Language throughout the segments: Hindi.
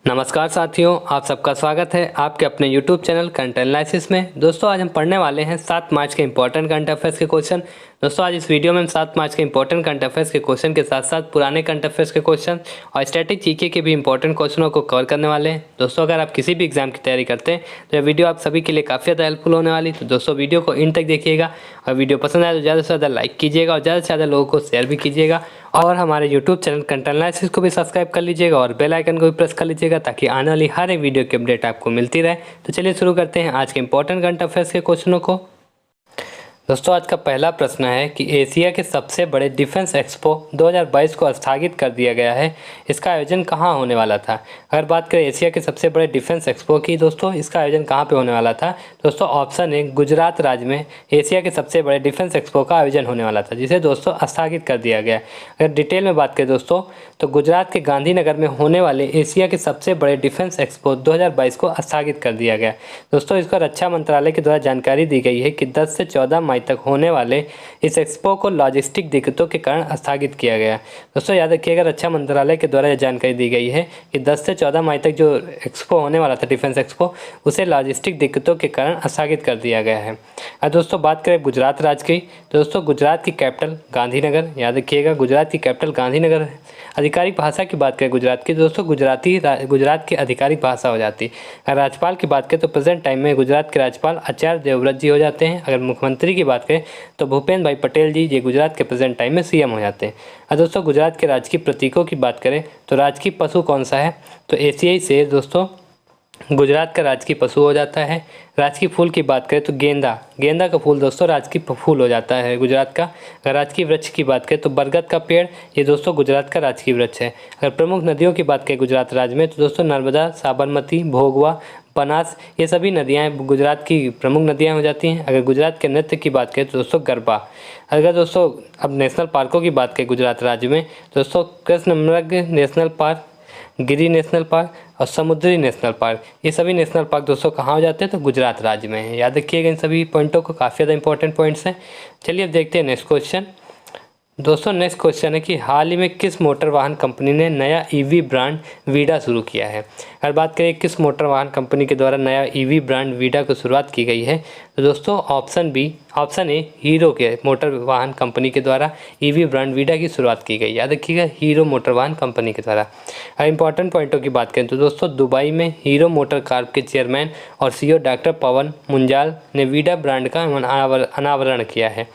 नमस्कार साथियों, आप सबका स्वागत है आपके अपने YouTube चैनल करंट एनालिसिस में। दोस्तों आज हम पढ़ने वाले हैं 7 मार्च के इंपॉर्टेंट करंट अफेयर्स के क्वेश्चन। दोस्तों आज इस वीडियो में हम 7 मार्च के इंपॉर्टेंट करंट अफेयर्स के क्वेश्चन के साथ साथ पुराने करंट अफेयर्स के क्वेश्चन और स्टैटिक जीके के भी इंपॉर्टेंट क्वेश्चनों को कवर करने वाले हैं। दोस्तों अगर आप किसी भी एग्जाम की तैयारी करते हैं तो यह वीडियो आप सभी के लिए काफ़ी ज़्यादा हेल्पफुल होने वाली। तो दोस्तों वीडियो को इन तक देखिएगा और वीडियो पसंद आए तो ज़्यादा से ज़्यादा लाइक कीजिएगा और ज़्यादा से ज़्यादा लोगों को शेयर भी कीजिएगा और हमारे YouTube चैनल करंट एनालिसिस को भी सब्सक्राइब कर लीजिएगा और बेल आइकन को भी प्रेस कर लीजिएगा ताकि आने वाली हर एक वीडियो की अपडेट आपको मिलती रहे। तो चलिए शुरू करते हैं आज के इंपॉर्टेंट करंट अफेयर्स के क्वेश्चनों को। दोस्तों आज का पहला प्रश्न है कि एशिया के सबसे बड़े डिफेंस एक्सपो 2022 को स्थगित कर दिया गया है, इसका आयोजन कहाँ होने वाला था। अगर बात करें एशिया के सबसे बड़े डिफेंस एक्सपो की, दोस्तों इसका आयोजन कहाँ पे होने वाला था। दोस्तों ऑप्शन ए गुजरात राज्य में एशिया के सबसे बड़े डिफेंस एक्सपो का आयोजन होने वाला था, जिसे दोस्तों स्थगित कर दिया गया। अगर डिटेल में बात करें दोस्तों तो गुजरात के गांधीनगर में होने वाले एशिया के सबसे बड़े डिफेंस एक्सपो 2022 को स्थगित कर दिया गया। दोस्तों इस पर रक्षा मंत्रालय के द्वारा जानकारी दी गई है कि 10 से 14 मई तक होने वाले इस एक्सपो को लॉजिस्टिक दिक्कतों के कारण स्थगित किया गया। दोस्तों याद रखिएगा रक्षा मंत्रालय के द्वारा यह जानकारी दी गई है कि 10 से 14 मई तक जो एक्सपो होने वाला था डिफेंस एक्सपो, उसे लॉजिस्टिक दिक्कतों के कारण स्थगित कर दिया गया है। अब दोस्तों बात करें गुजरात राज्य की, दोस्तों गुजरात की कैपिटल गांधीनगर, याद रखिएगा गुजरात की कैपिटल गांधीनगर है। आधिकारिक भाषा की बात करें गुजरात की, दोस्तों गुजरात की आधिकारिक भाषा हो जाती है। अगर राज्यपाल की बात करें तो प्रेजेंट टाइम में गुजरात के राज्यपाल आचार्य देवव्रत जी हो जाते हैं। अगर मुख्यमंत्री की बात करें तो भूपेन्द्र भाई पटेल जी ये गुजरात के प्रेजेंट टाइम में सीएम हो जाते हैं। और दोस्तों गुजरात के राजकीय प्रतीकों की बात करें तो राजकीय पशु कौन सा है, तो एशियाई शेर दोस्तों गुजरात का राजकीय पशु हो जाता है। राजकीय फूल की बात करें तो गेंदा का फूल दोस्तों राजकीय फूल हो जाता है गुजरात का। अगर राजकीय वृक्ष की बात करें तो बरगद का पेड़, ये दोस्तों गुजरात का राजकीय वृक्ष है। अगर प्रमुख नदियों की बात करें गुजरात राज्य में तो दोस्तों नर्मदा, साबरमती, भोगवा, बनास, ये सभी नदियाँ गुजरात की प्रमुख नदियाँ हो जाती हैं। अगर गुजरात के नृत्य की बात करें तो दोस्तों गरबा। अगर दोस्तों अब नेशनल पार्कों की बात करें गुजरात राज्य में दोस्तों कृष्णमृग नेशनल पार्क, गिरी नेशनल पार्क और समुद्री नेशनल पार्क, ये सभी नेशनल पार्क दोस्तों कहाँ हो जाते हैं तो गुजरात राज्य में है। याद रखिएगा इन सभी पॉइंटों को, काफ़ी ज़्यादा इंपॉर्टेंट पॉइंट्स हैं। चलिए अब देखते हैं नेक्स्ट क्वेश्चन। दोस्तों नेक्स्ट क्वेश्चन है कि हाल ही में किस मोटर वाहन कंपनी ने नया ईवी ब्रांड वीडा शुरू किया है। अगर बात करें किस मोटर वाहन कंपनी के द्वारा नया ईवी ब्रांड वीडा को शुरुआत की गई है तो दोस्तों ऑप्शन ए हीरो के मोटर वाहन कंपनी के द्वारा ईवी ब्रांड वीडा की शुरुआत की गई। याद रखिएगा हीरो मोटर वाहन कंपनी के द्वारा। अब इंपॉर्टेंट पॉइंटों की बात करें तो दोस्तों दुबई में हीरो मोटर कार्प के चेयरमैन और सीईओ डॉक्टर पवन मुंजाल ने वीडा ब्रांड का अनावरण किया है।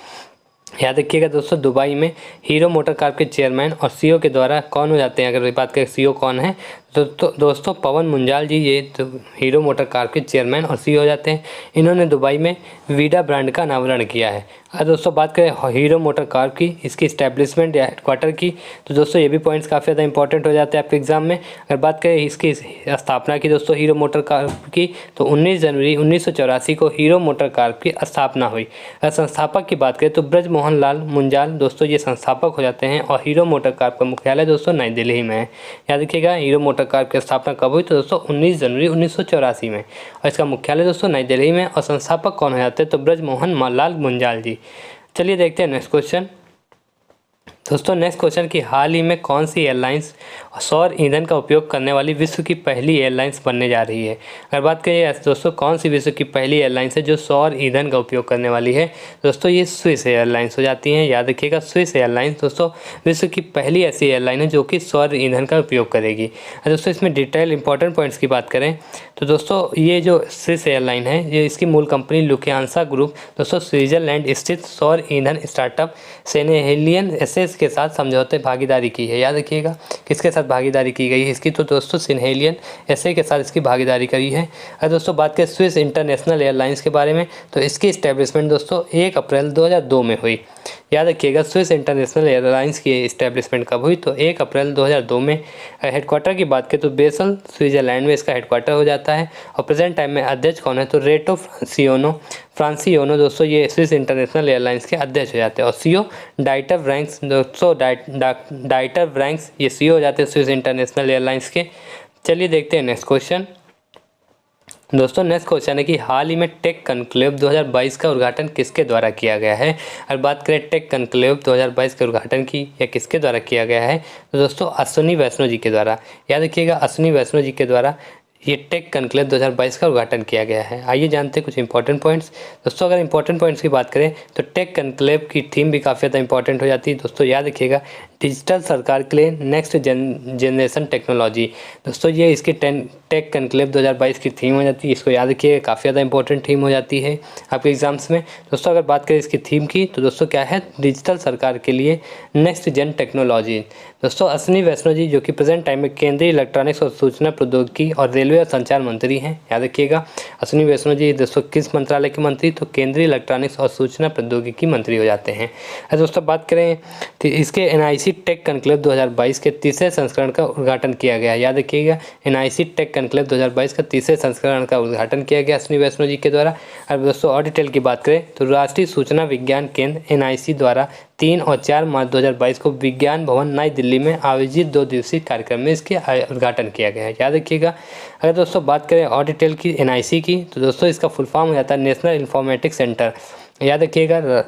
याद रखिएगा दोस्तों दुबई में हीरो मोटर कार के चेयरमैन और सीईओ के द्वारा कौन हो जाते हैं। अगर बात करें सीईओ कौन है तो दोस्तों पवन मुंजाल जी, ये तो हीरो मोटर कार के चेयरमैन और सीईओ हो जाते हैं। इन्होंने दुबई में वीडा ब्रांड का अनावरण किया है। अगर दोस्तों बात करें हीरो मोटर कार की, इसकी इस्टेब्लिशमेंट या हेडक्वार्टर की, तो दोस्तों ये भी पॉइंट्स काफ़ी ज़्यादा इंपॉर्टेंट हो जाते हैं आपके एग्जाम में। अगर बात करें इसकी स्थापना की दोस्तों हीरो मोटर कार की, तो 19 जनवरी 1984 को हीरो मोटर कार की स्थापना हुई। अगर संस्थापक की बात करें तो ब्रजमोहन लाल मुंजाल दोस्तों ये संस्थापक हो जाते हैं और हीरो मोटर कार का मुख्यालय दोस्तों नई दिल्ली में है। याद रखिएगा हीरो मोटर कार की स्थापना कब हुई तो दोस्तों 19 जनवरी 1984 में, और इसका मुख्यालय दोस्तों नई दिल्ली में। और संस्थापक कौन हो जाते हैं तो ब्रजमोहन लाल मुंजाल जी। चलिए देखते हैं नेक्स्ट क्वेश्चन। दोस्तों नेक्स्ट क्वेश्चन कि हाल ही में कौन सी एयरलाइंस सौर ईंधन का उपयोग करने वाली विश्व की पहली एयरलाइंस बनने जा रही है। अगर बात करें दोस्तों कौन सी विश्व की पहली एयरलाइंस है जो सौर ईंधन का उपयोग करने वाली है, दोस्तों ये स्विस एयरलाइंस हो जाती हैं। याद रखिएगा स्विस एयरलाइंस दोस्तों विश्व की पहली ऐसी एयरलाइन है जो कि सौर ईंधन का उपयोग करेगी। दोस्तों इसमें डिटेल इंपॉर्टेंट पॉइंट्स की बात करें तो दोस्तों ये जो स्विस एयरलाइन है, ये इसकी मूल कंपनी लुफ्थांसा ग्रुप दोस्तों स्विट्जरलैंड स्थित सौर ईंधन स्टार्टअप सिनहेलियन एसएस के साथ समझौते भागीदारी की है। याद रखिएगा किसके साथ भागीदारी की गई है इसकी, तो दोस्तों सिनहेलियन एसए के साथ इसकी भागीदारी करी है। अगर दोस्तों बात करें स्विस इंटरनेशनल एयरलाइंस के बारे में तो इसकी इस्टेब्लिशमेंट दोस्तों 1 अप्रैल 2002 में हुई। याद रखिएगा स्विस इंटरनेशनल एयरलाइंस की इस्टेब्लिशमेंट कब हुई तो 1 अप्रैल 2002 में। हेडक्वार्टर की बात करें तो बेसल स्विट्जरलैंड में इसका हेडक्वार्टर हो जाता है। और प्रेजेंट टाइम में अध्यक्ष कौन है तो रेटो फ्रांसियोनो दोस्तों ये स्विस इंटरनेशनल एयरलाइंस के अध्यक्ष हो जाते हैं। और सीईओ डाइटर व्रैंक्स दोस्तों डाइटर व्रैंक्स ये सीईओ हो जाते हैं स्विस इंटरनेशनल एयरलाइंस के। चलिए देखते हैं नेक्स्ट क्वेश्चन। दोस्तों नेक्स्ट क्वेश्चन है कि हाल ही में टेक कनक्लेव 2022 का उद्घाटन किसके द्वारा किया गया है। और बात करें टेक कनक्लेव 2022 के उद्घाटन की या किसके द्वारा किया गया है, तो दोस्तों अश्विनी वैष्णव जी के द्वारा। याद रखिएगा अश्विनी वैष्णव जी के द्वारा ये टेक कनक्लेव 2022 का उद्घाटन किया गया है। आइए जानते हैं कुछ इंपॉर्टेंट पॉइंट्स। दोस्तों अगर इंपॉर्टेंट पॉइंट्स की बात करें तो टेक कनक्लेव की थीम भी काफ़ी ज़्यादा इंपॉर्टेंट हो जाती है। दोस्तों याद रखिएगा डिजिटल सरकार के लिए नेक्स्ट जनरेशन टेक्नोलॉजी। दोस्तों ये इसकी टेक कनक्लेव 2022 की थीम हो जाती है। इसको याद रखिए, काफ़ी ज़्यादा इंपॉर्टेंट थीम हो जाती है आपके एग्जाम्स में। दोस्तों अगर बात करें इसकी थीम की तो दोस्तों क्या है, डिजिटल सरकार के लिए नेक्स्ट जन टेक्नोलॉजी। दोस्तों अश्विनी वैष्णव जी जो कि प्रेजेंट टाइम में केंद्रीय इलेक्ट्रॉनिक्स और सूचना प्रौद्योगिकी और रेलवे और संचार मंत्री हैं। याद रखिएगा अश्विनी वैष्णव जी दोस्तों किस मंत्रालय के मंत्री, तो केंद्रीय इलेक्ट्रॉनिक्स और सूचना प्रौद्योगिकी मंत्री हो जाते हैं। दोस्तों बात करें तो इसके NIC टेक कनक्लेव 2022 के तीसरे संस्करण का उद्घाटन किया गया। याद रखिएगा NIC टेक कनक्लेव 2022 का तीसरे संस्करण का उद्घाटन किया गया अश्विनी वैष्णव जी के द्वारा। अब दोस्तों और डिटेल की बात करें तो राष्ट्रीय सूचना विज्ञान केंद्र NIC द्वारा 3 और 4 मार्च 2022 को विज्ञान भवन नई दिल्ली में आयोजित 2 दिवसीय कार्यक्रम में इसके उद्घाटन किया गया है। याद रखिएगा अगर दोस्तों बात करें और डिटेल की NIC की तो दोस्तों इसका फुल फॉर्म हो जाता है नेशनल इंफॉर्मेटिक्स सेंटर। याद रखिएगा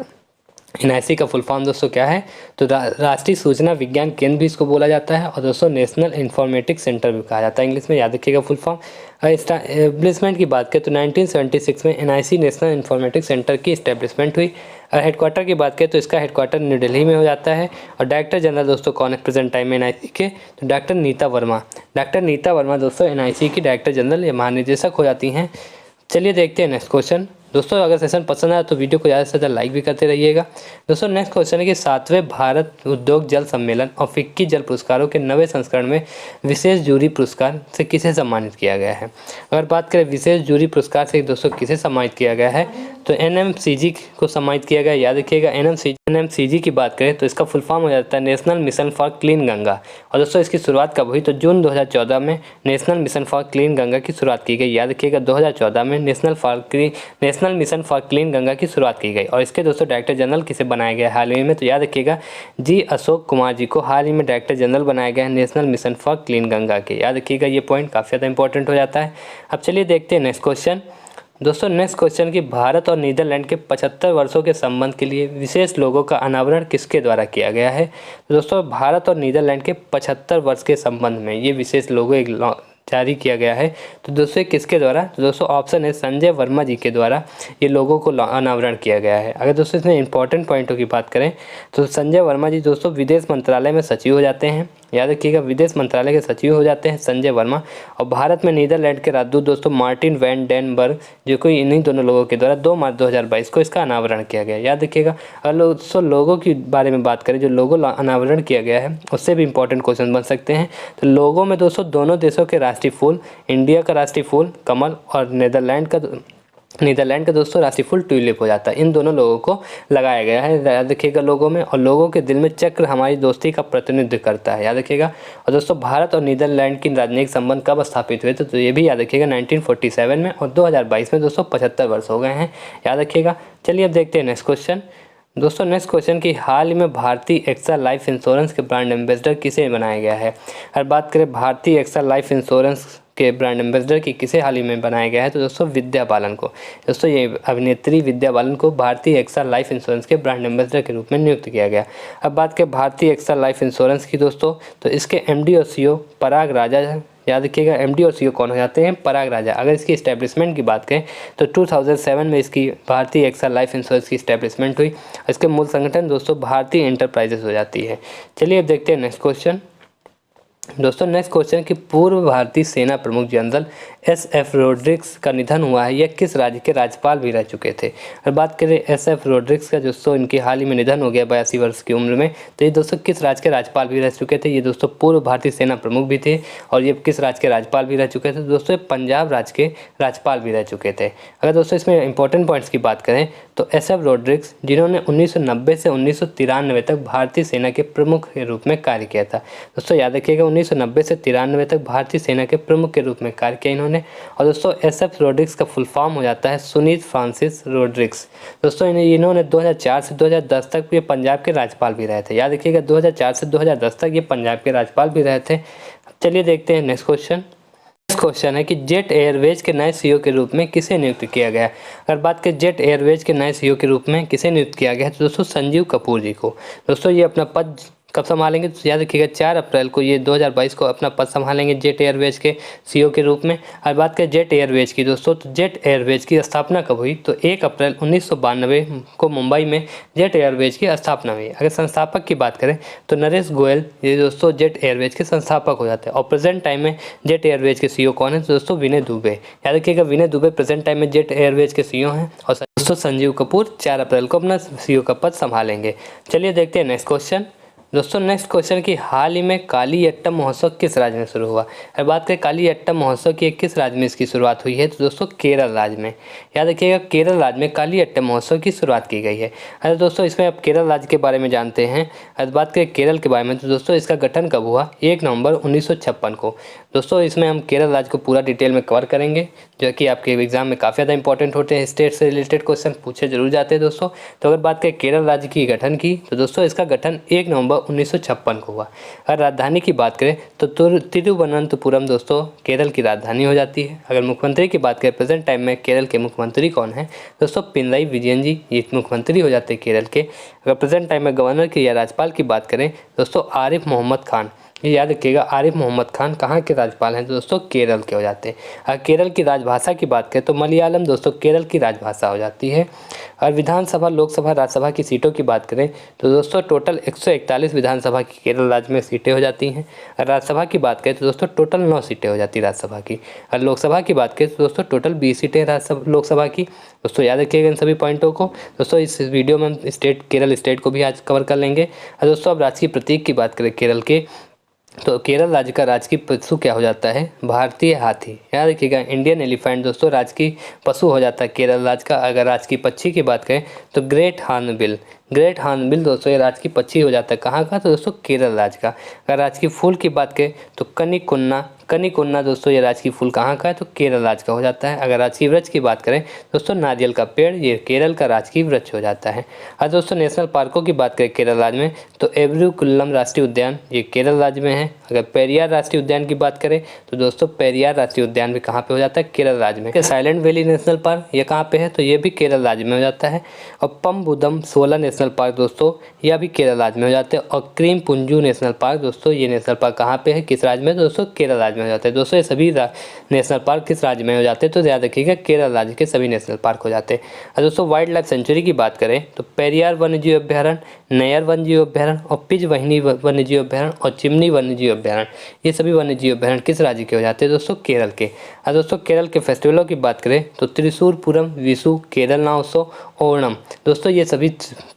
NIC का फुल फॉर्म दोस्तों क्या है, तो राष्ट्रीय सूचना विज्ञान केंद्र भी इसको बोला जाता है और दोस्तों नेशनल इंफॉर्मेटिक्स सेंटर भी कहा जाता है इंग्लिश में। याद रखिएगा फुल फॉर्म। एस्टैब्लिशमेंट की बात करें तो 1976 में NIC नेशनल इंफॉर्मेटिक्स सेंटर की इस्टेब्लिशमेंट हुई। और हेडक्वार्टर की बात करें तो इसका हेडक्वार्टर न्यू दिल्ली में हो जाता है। और डायरेक्टर जनरल दोस्तों कौन है प्रेजेंट टाइम में NIC के, तो डॉक्टर नीता वर्मा। डॉक्टर नीता वर्मा दोस्तों NIC की डायरेक्टर जनरल या महानिदेशक हो जाती हैं। चलिए देखते हैं नेक्स्ट क्वेश्चन। दोस्तों अगर सेशन पसंद आया तो वीडियो को ज़्यादा से ज़्यादा लाइक भी करते रहिएगा। दोस्तों नेक्स्ट क्वेश्चन है कि 7वें भारत उद्योग जल सम्मेलन और फिक्की जल पुरस्कारों के 9वें संस्करण में विशेष जूरी पुरस्कार से किसे सम्मानित किया गया है। अगर बात करें विशेष जूरी पुरस्कार से दोस्तों किसे सम्मानित किया गया है, तो NMCG को सम्मानित किया गया। याद रखिएगा NMCG की बात करें तो इसका फुल फॉर्म हो जाता है national mission for clean Ganga. और दोस्तों इसकी शुरुआत कब हुई, तो जून 2014 में national mission for clean Ganga की शुरुआत की गई। याद रखिएगा 2014 में national mission for clean Ganga की शुरुआत की गई। और इसके दोस्तों डायरेक्टर जनरल किसे बनाया गया हाल ही में, तो याद रखिएगा जी अशोक कुमार जी को हाल ही में डायरेक्टर जनरल बनाया गया है national mission for clean Ganga के। याद रखिएगा ये पॉइंट काफ़ी ज़्यादा इंपॉर्टेंट हो जाता है। अब चलिए देखते हैं नेक्स्ट क्वेश्चन। दोस्तों नेक्स्ट क्वेश्चन कि भारत और नीदरलैंड के 75 वर्षों के संबंध के लिए विशेष लोगों का अनावरण किसके द्वारा किया गया है। तो दोस्तों भारत और नीदरलैंड के 75 वर्ष के संबंध में ये विशेष लोगो एक जारी किया गया है। तो दोस्तों किसके द्वारा, तो दोस्तों ऑप्शन है संजय वर्मा जी के द्वारा ये लोगों को अनावरण किया गया है। अगर दोस्तों इसमें इंपॉर्टेंट पॉइंटों की बात करें तो संजय वर्मा जी दोस्तों विदेश मंत्रालय में सचिव हो जाते हैं। याद रखिएगा विदेश मंत्रालय के सचिव हो जाते हैं संजय वर्मा। और भारत में नीदरलैंड के राजदूत दोस्तों मार्टिन वैन डेन बर्ग जो कि इन्हीं दोनों लोगों के द्वारा 2 मार्च 2022 को इसका अनावरण किया गया। याद रखिएगा अगर दोस्तों लोगों की बारे में बात करें जो लोगो अनावरण किया गया है उससे भी इंपॉर्टेंट क्वेश्चन बन सकते हैं। तो लोगों में दोस्तों दोनों देशों के राष्ट्रीय फूल, इंडिया का राष्ट्रीय फूल कमल और नीदरलैंड का दोस्तों राष्ट्रीय फूल ट्यूलिप हो जाता है। इन दोनों लोगों को लगाया गया है याद रखिएगा लोगों में। और लोगों के दिल में चक्र हमारी दोस्ती का प्रतिनिधित्व करता है। याद रखिएगा। और दोस्तों भारत और नीदरलैंड की राजनयिक संबंध कब स्थापित हुए थे, तो ये भी याद रखिएगा 1947 में। और 2022 में दोस्तों 75 वर्ष हो गए हैं। याद रखिएगा। चलिए अब देखते हैं नेक्स्ट क्वेश्चन। दोस्तों नेक्स्ट क्वेश्चन कि हाल ही में भारतीय एक्सा लाइफ इंश्योरेंस के ब्रांड एम्बेसडर किसे बनाया गया है। अगर बात करें भारतीय एक्सा लाइफ इंश्योरेंस के ब्रांड एम्बेसडर की किसे हाल ही में बनाया गया है, तो दोस्तों विद्या बालन को। दोस्तों ये अभिनेत्री विद्या बालन को भारतीय एक्सा लाइफ इंश्योरेंस के ब्रांड एम्बेसडर के रूप में नियुक्त किया गया। अब बात करें भारतीय एक्सा लाइफ इंश्योरेंस की दोस्तों, तो इसके MD और CEO पराग राजा है। याद रखिएगा MD और CEO कौन हो जाते हैं, पराग राजा। अगर इसकी इस्टेब्लिशमेंट की बात करें तो 2007 में इसकी भारतीय एक्सा लाइफ इंश्योरेंस की इस्टेब्लिशमेंट हुई। इसके मूल संगठन दोस्तों भारतीय इंटरप्राइजेस हो जाती है। चलिए अब देखते हैं नेक्स्ट क्वेश्चन। दोस्तों नेक्स्ट क्वेश्चन कि पूर्व भारतीय सेना प्रमुख जनरल SF रोड्रिग्स का निधन हुआ है, यह किस राज्य के राज्यपाल भी रह चुके थे। और बात करें SF रोड्रिग्स का दोस्तों इनके हाल ही में निधन हो गया 82 वर्ष की उम्र में। तो ये दोस्तों किस राज्य के राज्यपाल भी रह चुके थे, ये दोस्तों पूर्व भारतीय सेना प्रमुख भी थे। और ये किस राज्य के राज्यपाल भी रह चुके थे, दोस्तों पंजाब राज्य के राज्यपाल भी रह चुके थे। अगर दोस्तों इसमें इंपॉर्टेंट पॉइंट्स की बात करें तो SF रोड्रिग्स जिन्होंने 1990 से 1993 तक भारतीय सेना के प्रमुख के रूप में कार्य किया था। दोस्तों याद रखिएगा 1990 से 93 तक भारतीय सेना के प्रमुख के रूप में कार्य किया इन्होंने। और दोस्तों SF रोड्रिग्स का फुल फॉर्म हो जाता है सुनीत फ्रांसिस रोड्रिग्स। दोस्तों इन्होंने 2004 से 2010 तक ये पंजाब के राज्यपाल भी रहे थे। याद रखिएगा 2004 से 2010 तक ये पंजाब के राज्यपाल भी रहे थे। चलिए देखते हैं नेक्स्ट क्वेश्चन। नेक्स्ट क्वेश्चन है कि जेट एयरवेज के नए सीईओ के रूप में किसे नियुक्त किया गया। अगर बात करें जेट एयरवेज के नए सीईओ के रूप में किसे नियुक्त किया गया है तो दोस्तों संजीव कपूर जी को। दोस्तों ये अपना पद कब संभालेंगे तो याद रखिएगा 4 अप्रैल को ये 2022 को अपना पद संभालेंगे जेट एयरवेज के सीईओ के रूप में। और बात करें जेट एयरवेज की दोस्तों तो जेट एयरवेज की स्थापना कब हुई तो 1 अप्रैल 1992 को मुंबई में जेट एयरवेज की स्थापना हुई। अगर संस्थापक की बात करें तो नरेश गोयल ये दोस्तों जेट एयरवेज के संस्थापक हो जाते हैं। और प्रेजेंट टाइम में जेट एयरवेज के सीईओ कौन है तो दोस्तों विनय दुबे। याद रखिएगा विनय दुबे प्रेजेंट टाइम में जेट एयरवेज के सीईओ हैं और दोस्तों संजीव कपूर 4 अप्रैल को अपना सीईओ का पद संभालेंगे। चलिए देखते हैं नेक्स्ट क्वेश्चन। दोस्तों नेक्स्ट क्वेश्चन की हाल ही में कालियट्टम महोत्सव किस राज्य में शुरू हुआ। अगर बात करें कालियट्टम महोत्सव की किस राज्य में इसकी शुरुआत हुई है तो दोस्तों केरल राज्य में। याद रखिएगा केरल राज्य में कालियट्टम महोत्सव की शुरुआत की गई है। अरे दोस्तों इसमें अब केरल राज्य के बारे में जानते हैं। अगर बात करें केरल के बारे में तो दोस्तों इसका गठन कब हुआ 1 नवंबर 1956 को। दोस्तों इसमें हम केरल राज्य को पूरा डिटेल में कवर करेंगे जो कि आपके एग्जाम में काफ़ी ज़्यादा इंपॉर्टेंट होते हैं, स्टेट से रिलेटेड क्वेश्चन पूछे जरूर जाते हैं दोस्तों। तो अगर बात करें केरल राज्य की गठन की तो दोस्तों इसका गठन 1 नवंबर 1956 को हुआ। अगर राजधानी की बात करें तो तिरुवनंतपुरम दोस्तों केरल की राजधानी हो जाती है। अगर मुख्यमंत्री की बात करें प्रेजेंट टाइम में केरल के मुख्यमंत्री कौन है दोस्तों पिनराई विजयन जी ये मुख्यमंत्री हो जाते हैं केरल के। अगर प्रेजेंट टाइम में गवर्नर की या राज्यपाल की बात करें दोस्तों आरिफ मोहम्मद खान। ये याद रखिएगा आरिफ मोहम्मद खान कहाँ के राज्यपाल हैं तो दोस्तों केरल के हो जाते हैं। अगर केरल की राजभाषा की बात करें तो मलयालम दोस्तों केरल की राजभाषा हो जाती है। और विधानसभा लोकसभा राज्यसभा की सीटों की बात करें तो दोस्तों टोटल 141 विधानसभा की केरल राज्य में सीटें हो जाती हैं। और राज्यसभा की बात करें तो दोस्तों टोटल 9 सीटें हो जाती है राज्यसभा की। और लोकसभा की बात करें तो दोस्तों टोटल 20 सीटें लोकसभा की। दोस्तों याद रखिएगा इन सभी पॉइंटों को। दोस्तों इस वीडियो में हम केरल स्टेट को भी आज कवर कर लेंगे। और दोस्तों अब राजकीय प्रतीक की बात करें केरल के तो केरल राज्य का राजकीय पशु क्या हो जाता है भारतीय हाथी। याद रखिएगा इंडियन एलिफेंट दोस्तों राजकीय पशु हो जाता है केरल राज्य का। अगर राजकीय पक्षी की बात करें तो ग्रेट हॉर्नबिल दोस्तों ये राजकीय पक्षी हो जाता है कहाँ का तो दोस्तों केरल राज्य का। अगर राजकीय फूल की बात करें तो कनिकुन्ना दोस्तों ये राजकीय फूल कहाँ का है तो केरल राज्य का हो जाता है। अगर राजकीय वृक्ष की बात करें दोस्तों नारियल का पेड़ ये केरल का राजकीय वृक्ष हो जाता है। और दोस्तों नेशनल पार्कों की बात करें केरल राज्य में तो एवरुकुल्लम राष्ट्रीय उद्यान ये केरल राज्य में है। अगर पेरियार राष्ट्रीय उद्यान की बात करें तो दोस्तों पेरियार राष्ट्रीय उद्यान भी कहाँ पे हो जाता है केरल राज्य में। साइलेंट वैली नेशनल पार्क ये कहाँ पे है तो ये भी केरल राज्य में हो जाता है। और पम्बुदम 16 नेशनल पार्क दोस्तों यह भी केरल राज्य में हो जाते हैं। और क्रीम पुंजू नेशनल पार्क दोस्तों ये नेशनल पार्क कहाँ पे है किस राज्य में दोस्तों केरल राज्य में हो जाते हैं। दोस्तों ये सभी नेशनल पार्क किस राज्य में हो जाते हैं तो याद रखिएगा केरल राज्य के सभी नेशनल पार्क हो जाते हैं। और दोस्तों वाइल्ड लाइफ सेंचुरी की बात करें तो पेरियार वन्यजीव अभ्यारण्य, नैयर वन्यजीव अभ्यारण्य और पिज वहिनी वन्यजीव अभ्यारण्य और चिमनी वन्यजीव अभ्यारण्य ये सभी वन्यजीव अभ्यारण्य किस राज्य के हो जाते हैं दोस्तों केरल के। और दोस्तों केरल के फेस्टिवलों की बात करें तो त्रिशूर पूरम, विशु, केरल नवोत्सव, ओणम दोस्तों ये सभी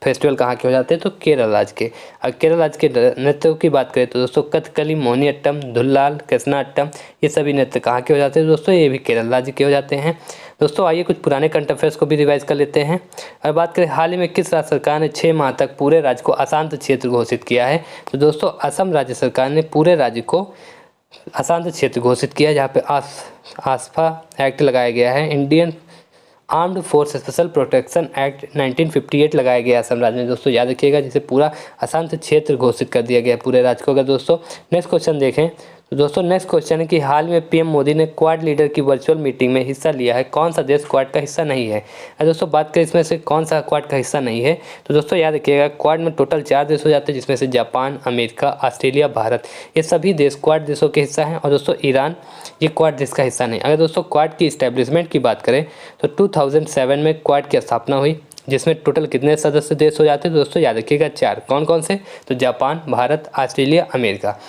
फेस्टिवल कहाँ के हो जाते हैं तो केरल राज्य के। और केरल राज्य के नृत्यों की बात करें तो दोस्तों कथकली, मोहिनीअट्टम, धुल्लाल, कृष्णाअट्टम ये सभी नृत्य कहाँ के हो जाते हैं दोस्तों ये भी केरल राज्य के हो जाते हैं। दोस्तों आइए कुछ पुराने करंट अफेयर्स को भी रिवाइज कर लेते हैं। और बात करें हाल ही में किस राज्य सरकार ने 6 माह तक पूरे राज्य को अशांत क्षेत्र घोषित किया है तो दोस्तों असम राज्य सरकार ने पूरे राज्य को अशांत क्षेत्र घोषित किया जहाँ पे आसफा एक्ट लगाया गया है। Indian armed force special protection act 1958 लगाया गया असम राज्य में। दोस्तों याद रखिएगा जिसे पूरा अशांत क्षेत्र घोषित कर दिया गया है पूरे राज्य को। अगर दोस्तों नेक्स्ट क्वेश्चन देखें तो दोस्तों नेक्स्ट क्वेश्चन है कि हाल में पीएम मोदी ने क्वाड लीडर की वर्चुअल मीटिंग में हिस्सा लिया है, कौन सा देश क्वाड का हिस्सा नहीं है। दोस्तों बात करें इसमें से कौन सा क्वाड का हिस्सा नहीं है तो दोस्तों याद रखिएगा क्वाड में टोटल 4 देश हो जाते हैं जिसमें से जापान, अमेरिका, ऑस्ट्रेलिया, भारत ये सभी देश क्वाड देशों के हिस्सा हैं। और दोस्तों ईरान ये क्वाड देश का हिस्सा नहीं। अगर दोस्तों क्वाड की इस्टेब्लिशमेंट की बात करें तो 2007 में क्वाड की स्थापना हुई जिसमें टोटल कितने सदस्य देश हो जाते हैं दोस्तों याद रखिएगा 4। कौन कौन से तो जापान, भारत, ऑस्ट्रेलिया, अमेरिका।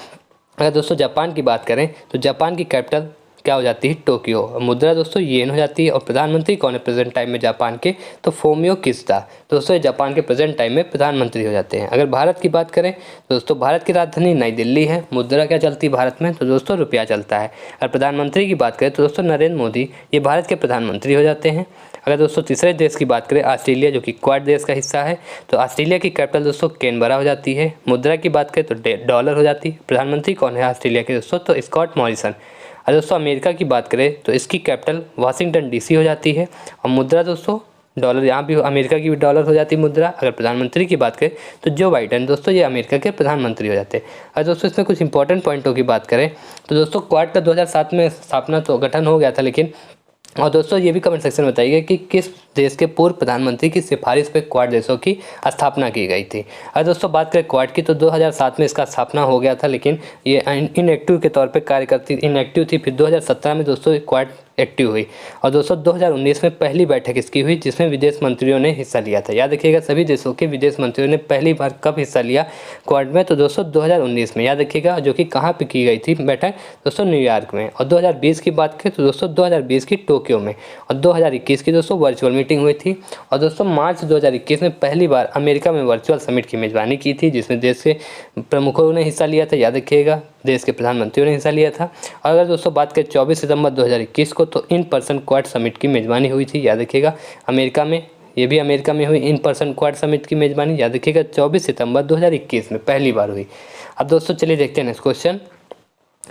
अगर दोस्तों जापान की बात करें तो जापान की कैपिटल क्या हो जाती है टोक्यो। मुद्रा दोस्तों येन हो जाती है। और प्रधानमंत्री कौन है प्रेजेंट टाइम में जापान के तो फोमियो किशिदा दोस्तों ये जापान के प्रेजेंट टाइम में प्रधानमंत्री हो जाते हैं। अगर भारत की बात करें तो दोस्तों भारत की राजधानी नई दिल्ली है। मुद्रा क्या चलती है भारत में तो दोस्तों रुपया चलता है। अगर प्रधानमंत्री की बात करें तो दोस्तों नरेंद्र मोदी ये भारत के प्रधानमंत्री हो जाते हैं। अगर दोस्तों तीसरे देश की बात करें ऑस्ट्रेलिया जो कि क्वाड देश का हिस्सा है तो ऑस्ट्रेलिया की कैपिटल दोस्तों कैनबरा हो जाती है। मुद्रा की बात करें तो डॉलर हो जाती है। प्रधानमंत्री कौन है ऑस्ट्रेलिया के दोस्तों तो स्कॉट मॉरिसन। और दोस्तों अमेरिका की बात करें तो इसकी कैपिटल वाशिंगटन डीसी हो जाती है। और मुद्रा दोस्तों डॉलर, यहाँ भी अमेरिका की भी डॉलर हो जाती मुद्रा। अगर प्रधानमंत्री की बात करें तो जो बाइडेन दोस्तों ये अमेरिका के प्रधानमंत्री हो जाते हैं। और दोस्तों इसमें कुछ इंपॉर्टेंट पॉइंटों की बात करें तो दोस्तों क्वाड का 2007 में स्थापना तो गठन हो गया था, लेकिन और दोस्तों ये भी कमेंट सेक्शन में बताइए कि किस देश के पूर्व प्रधानमंत्री की सिफारिश पे क्वाड देशों की स्थापना की गई थी। और दोस्तों बात करें क्वाड की तो 2007 में इसका स्थापना हो गया था, लेकिन ये इनएक्टिव के तौर पे कार्य करती इनएक्टिव थी। फिर 2017 में दोस्तों क्वाड एक्टिव हुई और दोस्तों 2019 में पहली बैठक इसकी हुई जिसमें विदेश मंत्रियों ने हिस्सा लिया था। याद रखिएगा सभी देशों के विदेश मंत्रियों ने पहली बार कब हिस्सा लिया क्वाड में, तो दोस्तों 2019 में। याद रखिएगा जो कि कहाँ पे की गई थी बैठक, दोस्तों न्यूयॉर्क में। और 2020 की बात करें तो दोस्तों 2020 की टोक्यो में, और 2021 की दोस्तों वर्चुअल मीटिंग हुई थी। और दोस्तों मार्च 2021 में पहली बार अमेरिका में वर्चुअल समिट की मेज़बानी की थी जिसमें देश के प्रमुखों ने हिस्सा लिया था। याद रखिएगा देश के प्रधानमंत्रियों ने हिस्सा लिया था। और अगर दोस्तों बात करें 24 सितंबर 2021 को तो इन पर्सन क्वाड समिट की मेज़बानी हुई थी। याद रखिएगा अमेरिका में, ये भी अमेरिका में हुई इन पर्सन क्वाड समिट की मेज़बानी। याद रखिएगा 24 सितंबर 2021 में पहली बार हुई। अब दोस्तों चलिए देखते हैं नेक्स्ट क्वेश्चन।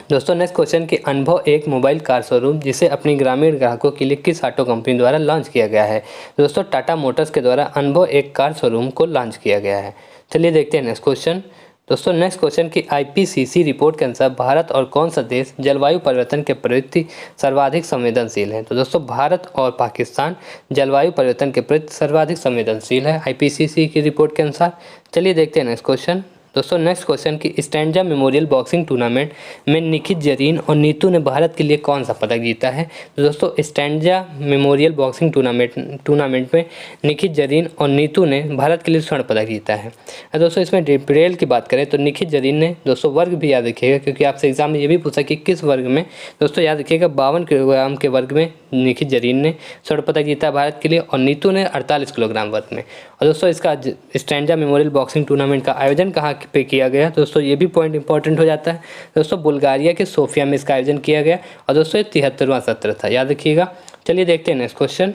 दोस्तों नेक्स्ट क्वेश्चन कि अनुभव एक मोबाइल कार शोरूम जिसे अपनी ग्रामीण ग्राहकों के लिए किस ऑटो कंपनी द्वारा लॉन्च किया गया है। दोस्तों टाटा मोटर्स के द्वारा अनुभव एक कार शोरूम को लॉन्च किया गया है। चलिए देखते हैं नेक्स्ट क्वेश्चन। दोस्तों नेक्स्ट क्वेश्चन की IPCC रिपोर्ट के अनुसार भारत और कौन सा देश जलवायु परिवर्तन के प्रति सर्वाधिक संवेदनशील है। तो दोस्तों भारत और पाकिस्तान जलवायु परिवर्तन के प्रति सर्वाधिक संवेदनशील है IPCC की रिपोर्ट के अनुसार। चलिए देखते हैं नेक्स्ट क्वेश्चन। दोस्तों नेक्स्ट क्वेश्चन की स्टैंजा मेमोरियल बॉक्सिंग टूर्नामेंट में निखित जरीन और नीतू ने भारत के लिए कौन सा पदक जीता है। तो दोस्तों स्टैंजा मेमोरियल बॉक्सिंग टूर्नामेंट में निखित जरीन और नीतू ने भारत के लिए स्वर्ण पदक जीता है। और दोस्तों इसमें डिटेल की बात करें तो निखित जरीन ने दोस्तों वर्ग भी याद रखिएगा क्योंकि आपसे एग्जाम में ये भी पूछा कि किस वर्ग में। दोस्तों याद रखिएगा 52 किलोग्राम के वर्ग में निखित जरीन ने स्वर्ण पदक जीता भारत के लिए और नीतू ने 48 किलोग्राम वर्ग में। और दोस्तों इसका स्टैंजा मेमोरियल बॉक्सिंग टूर्नामेंट का आयोजन कहाँ पे किया गया, दोस्तों ये भी पॉइंट इंपॉर्टेंट हो जाता है। दोस्तों बुल्गारिया के सोफिया में इसका आयोजन किया गया और दोस्तों ये 73वां सत्र था, याद रखिएगा। चलिए देखते हैं नेक्स्ट क्वेश्चन।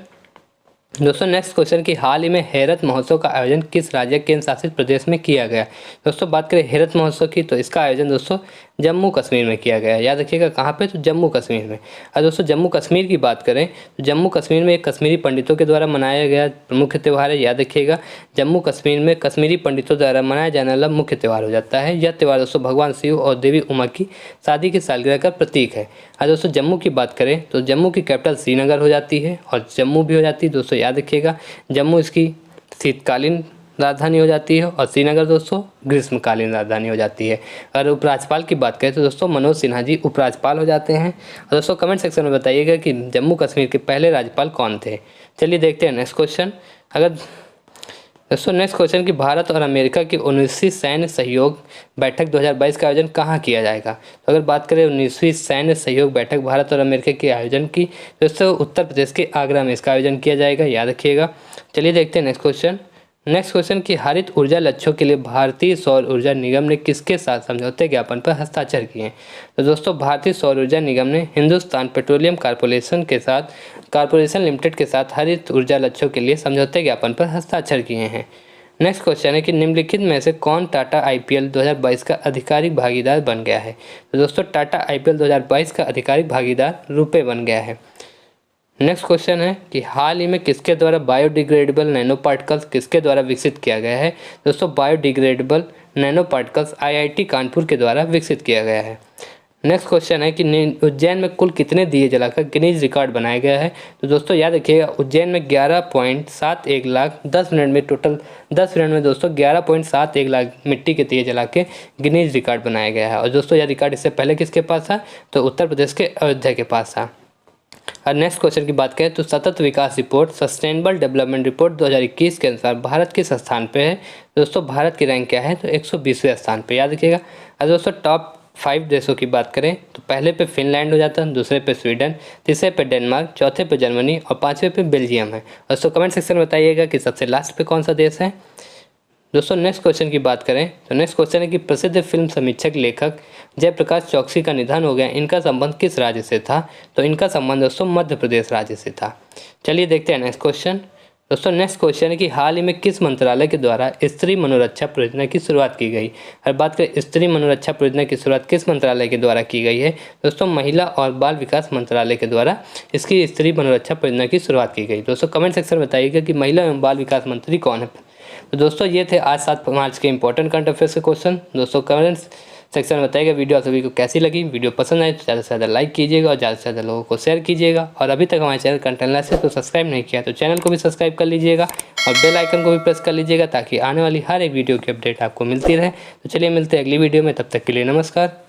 दोस्तों नेक्स्ट क्वेश्चन की हाल ही में हेरत महोत्सव का आयोजन किस राज्य केंद्र शासित प्रदेश में किया गया। दोस्तों बात करें हेरत महोत्सव की तो इसका आयोजन दोस्तों जम्मू कश्मीर में किया गया। याद रखिएगा कहाँ पे, तो जम्मू कश्मीर में। और दोस्तों जम्मू कश्मीर की बात करें तो जम्मू कश्मीर में एक कश्मीरी पंडितों के द्वारा मनाया गया मुख्य त्यौहार है। याद रखिएगा जम्मू कश्मीर में कश्मीरी पंडितों द्वारा मनाया जाने वाला मुख्य त्यौहार हो जाता है। यह त्यौहार दोस्तों भगवान शिव और देवी उमा की शादी की सालगिरह का प्रतीक है। और दोस्तों जम्मू की बात करें तो जम्मू की कैपिटल श्रीनगर हो जाती है और जम्मू भी हो जाती है। दोस्तों याद रखिएगा जम्मू इसकी शीतकालीन राजधानी हो जाती है और श्रीनगर दोस्तों ग्रीष्मकालीन राजधानी हो जाती है। अगर उपराज्यपाल की बात करें तो दोस्तों मनोज सिन्हा जी उपराज्यपाल हो जाते हैं। और दोस्तों कमेंट सेक्शन में बताइएगा कि जम्मू कश्मीर के पहले राज्यपाल कौन थे। चलिए देखते हैं नेक्स्ट क्वेश्चन। अगर दोस्तों नेक्स्ट क्वेश्चन कि भारत और अमेरिका की 19वीं सैन्य सहयोग बैठक 2022 का आयोजन कहाँ किया जाएगा। तो अगर बात करें 19वीं सैन्य सहयोग बैठक भारत और अमेरिका के आयोजन की दोस्तों उत्तर प्रदेश के आगरा में इसका आयोजन किया जाएगा, याद रखिएगा। चलिए देखते हैं नेक्स्ट क्वेश्चन। नेक्स्ट क्वेश्चन की हरित ऊर्जा लक्ष्यों के लिए भारतीय सौर ऊर्जा निगम ने किसके साथ समझौते ज्ञापन पर हस्ताक्षर किए। तो दोस्तों भारतीय सौर ऊर्जा निगम ने हिंदुस्तान पेट्रोलियम कॉरपोरेशन लिमिटेड के साथ हरित ऊर्जा लक्ष्यों के लिए समझौते ज्ञापन पर हस्ताक्षर किए हैं। नेक्स्ट क्वेश्चन है कि निम्नलिखित में से कौन टाटा IPL 2022 का आधिकारिक भागीदार बन गया है। तो दोस्तों टाटा IPL 2022 का आधिकारिक भागीदार रुपे बन गया है। नेक्स्ट क्वेश्चन है कि हाल ही में किसके द्वारा बायोडिग्रेडेबल नैनो पार्टिकल्स किसके द्वारा विकसित किया गया है। दोस्तों biodegradable nano particles IIT Kanpur के द्वारा विकसित किया गया है। नेक्स्ट क्वेश्चन है कि उज्जैन में कुल कितने दिए जलाकर गिनीज रिकॉर्ड बनाया गया है। तो दोस्तों याद रखिएगा उज्जैन में 11.71 लाख 10 मिनट में टोटल 10 मिनट में दोस्तों 11.71 लाख मिट्टी के दिए जला के गिनीज रिकॉर्ड बनाया गया है। और दोस्तों यह रिकॉर्ड इससे पहले किसके पास था, तो उत्तर प्रदेश के अयोध्या के पास था। और नेक्स्ट क्वेश्चन की बात करें तो सतत विकास रिपोर्ट सस्टेनेबल डेवलपमेंट रिपोर्ट 2021 के अनुसार भारत किस स्थान पे है। दोस्तों भारत की रैंक क्या है, तो 120वें स्थान पे, याद रखिएगा। और दोस्तों टॉप 5 देशों की बात करें तो पहले पे फिनलैंड हो जाता है, दूसरे पे स्वीडन, तीसरे पे डेनमार्क, चौथे पे जर्मनी और 5वें पे बेल्जियम है। दोस्तों कमेंट सेक्शन में बताइएगा कि सबसे लास्ट पे कौन सा देश है। दोस्तों नेक्स्ट क्वेश्चन की बात करें तो नेक्स्ट क्वेश्चन है कि प्रसिद्ध फिल्म समीक्षक लेखक जयप्रकाश चौकसी का निधन हो गया, इनका संबंध किस राज्य से था। तो इनका संबंध दोस्तों मध्य प्रदेश राज्य से था। चलिए देखते हैं नेक्स्ट क्वेश्चन। दोस्तों नेक्स्ट क्वेश्चन है कि हाल ही में किस मंत्रालय के द्वारा स्त्री मनोरक्षा परियोजना की शुरुआत की गई। और बात करें स्त्री मनोरक्षा परियोजना की शुरुआत किस मंत्रालय के द्वारा की गई है, दोस्तों महिला और बाल विकास मंत्रालय के द्वारा इसकी स्त्री मनोरक्षा परियोजना की शुरुआत की गई। दोस्तों कमेंट सेक्शन में बताइएगा कि महिला एवं बाल विकास मंत्री कौन है। तो दोस्तों ये थे आज 7 मार्च के इंपॉर्टेंट करंट अफेयर्स के क्वेश्चन। दोस्तों कमेंट्स सेक्शन में बताइएगा वीडियो आप सभी को कैसी लगी। वीडियो पसंद आए तो ज़्यादा से ज़्यादा लाइक कीजिएगा और ज़्यादा से ज़्यादा लोगों को शेयर कीजिएगा। और अभी तक हमारे चैनल कंटेंट एनालिसिस को सब्सक्राइब नहीं किया तो चैनल को भी सब्सक्राइब कर लीजिएगा और बेल आइकन को भी प्रेस कर लीजिएगा ताकि आने वाली हर एक वीडियो की अपडेट आपको मिलती रहे। तो चलिए मिलते हैं अगली वीडियो में, तब तक के लिए नमस्कार।